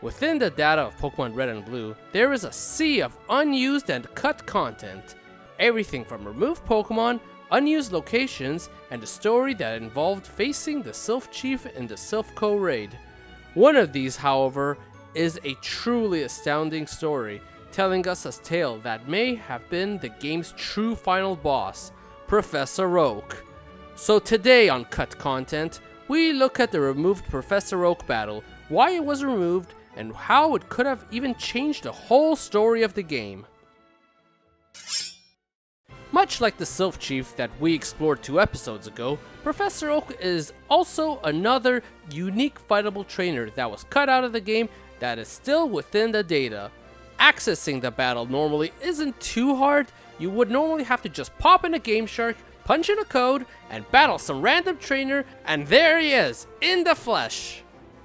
Within the data of Pokemon Red and Blue, there is a sea of unused and cut content. Everything from removed Pokemon, unused locations, and a story that involved facing the Sylph Chief in the Sylph Co raid. One of these, however, is a truly astounding story, telling us a tale that may have been the game's true final boss, Professor Oak. So today on Cut Content, we look at the removed Professor Oak battle, why it was removed, and how it could have even changed the whole story of the game. Much like the Sylph Chief that we explored 2 episodes ago, Professor Oak is also another unique fightable trainer that was cut out of the game that is still within the data. Accessing the battle normally isn't too hard. You would normally have to just pop in a Game Shark, punch in a code, and battle some random trainer, and there he is, in the flesh.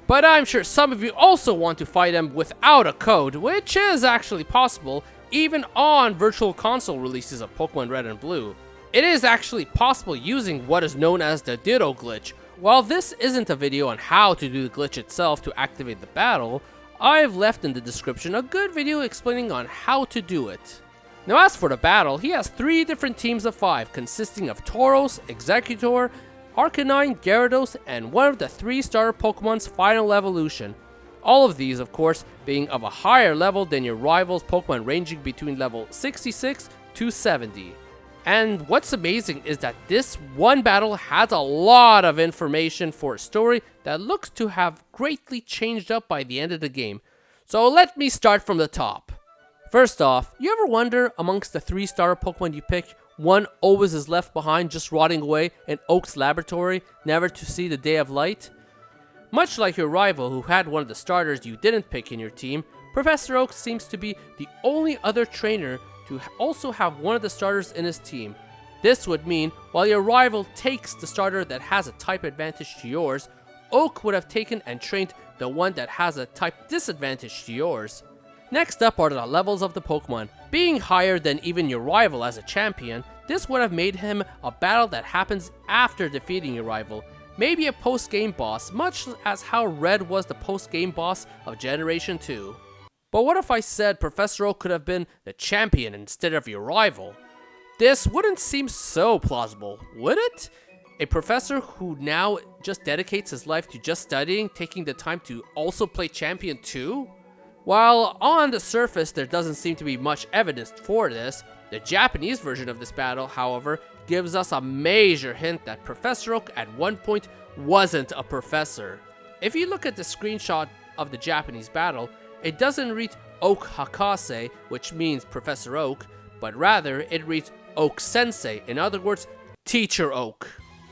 But I'm sure some of you also want to fight him without a code, which is actually possible, even on Virtual Console releases of Pokemon Red and Blue. It is actually possible using what is known as the Ditto glitch. While this isn't a video on how to do the glitch itself to activate the battle, I've left in the description a good video explaining on how to do it. Now as for the battle, he has 3 different teams of 5 consisting of Tauros, Exeggutor, Arcanine, Gyarados, and one of the 3 starter Pokemon's final evolution. All of these, of course, being of a higher level than your rival's Pokemon, ranging between level 66 to 70. And what's amazing is that this one battle has a lot of information for a story that looks to have greatly changed up by the end of the game. So let me start from the top. First off, you ever wonder amongst the 3 starter Pokemon you pick, one always is left behind just rotting away in Oak's laboratory, never to see the day of light? Much like your rival who had one of the starters you didn't pick in your team, Professor Oak seems to be the only other trainer to also have one of the starters in his team. This would mean while your rival takes the starter that has a type advantage to yours, Oak would have taken and trained the one that has a type disadvantage to yours. Next up are the levels of the Pokemon. Being higher than even your rival as a champion, this would have made him a battle that happens after defeating your rival. Maybe a post-game boss, much as how Red was the post-game boss of Generation 2. But what if I said Professor Oak could have been the champion instead of your rival? This wouldn't seem so plausible, would it? A professor who now just dedicates his life to just studying, taking the time to also play champion too? While on the surface there doesn't seem to be much evidence for this, the Japanese version of this battle, however, gives us a major hint that Professor Oak at one point wasn't a professor. If you look at the screenshot of the Japanese battle, it doesn't read Oak Hakase, which means Professor Oak, but rather it reads Oak Sensei, in other words, Teacher Oak.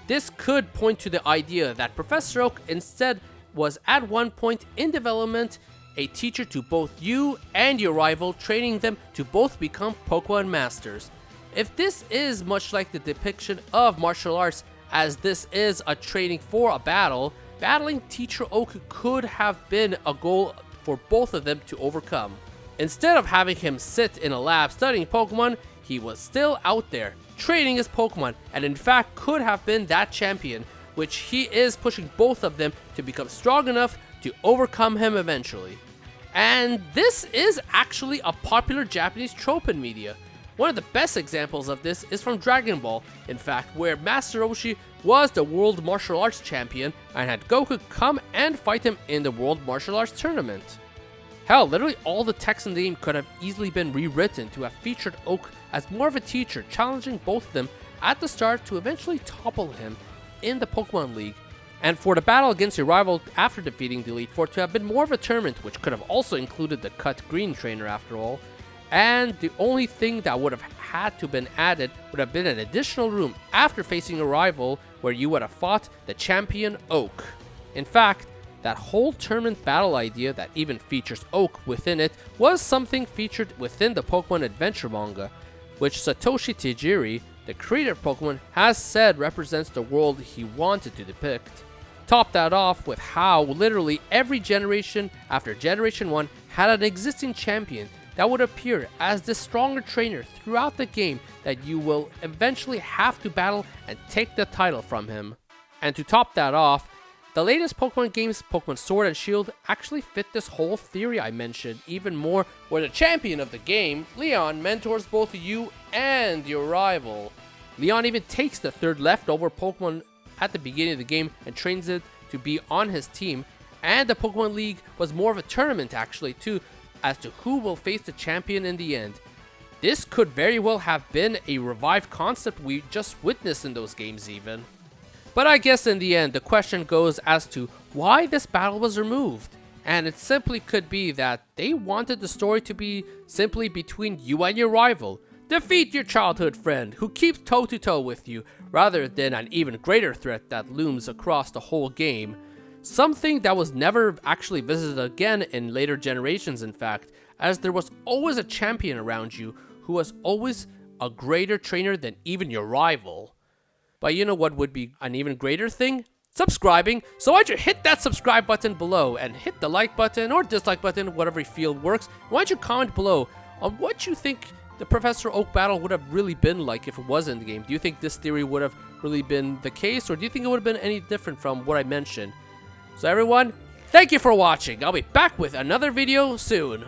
This could point to the idea that Professor Oak instead was at one point in development a teacher to both you and your rival, training them to both become Pokemon Masters. If this is much like the depiction of martial arts, as this is a training for a battle, battling Teacher Oak could have been a goal for both of them to overcome. Instead of having him sit in a lab studying Pokemon, he was still out there, training his Pokemon, and in fact could have been that champion, which he is pushing both of them to become strong enough to overcome him eventually. And this is actually a popular Japanese trope in media. One of the best examples of this is from Dragon Ball, in fact, where Master Roshi was the World Martial Arts Champion and had Goku come and fight him in the World Martial Arts Tournament. Hell, literally all the text in the game could have easily been rewritten to have featured Oak as more of a teacher, challenging both of them at the start to eventually topple him in the Pokemon League. And for the battle against your rival after defeating the Elite Four to have been more of a tournament, which could have also included the cut green trainer after all. And the only thing that would have had to been added would have been an additional room after facing a rival where you would have fought the champion Oak. In fact, that whole tournament battle idea that even features Oak within it was something featured within the Pokemon Adventure manga, which Satoshi Tajiri, the creator of Pokemon, has said represents the world he wanted to depict. Top that off with how literally every generation after Generation 1 had an existing champion that would appear as the stronger trainer throughout the game that you will eventually have to battle and take the title from him. And to top that off, The latest Pokemon games, Pokemon Sword and Shield, actually fit this whole theory I mentioned even more, where the champion of the game, Leon, mentors both you and your rival. Leon even takes the third leftover Pokemon at the beginning of the game and trains it to be on his team, and the Pokemon League was more of a tournament actually too, as to who will face the champion in the end. This could very well have been a revived concept we just witnessed in those games even. But I guess in the end, the question goes as to why this battle was removed. And it simply could be that they wanted the story to be simply between you and your rival. Defeat your childhood friend who keeps toe-to-toe with you, rather than an even greater threat that looms across the whole game. Something that was never actually visited again in later generations, in fact, as there was always a champion around you who was always a greater trainer than even your rival. But you know what would be an even greater thing? Subscribing. So why don't you hit that subscribe button below and hit the like button or dislike button, whatever you feel works. Why don't you comment below on what you think the Professor Oak battle would have really been like if it was in the game. Do you think this theory would have really been the case, or do you think it would have been any different from what I mentioned? So everyone, thank you for watching. I'll be back with another video soon.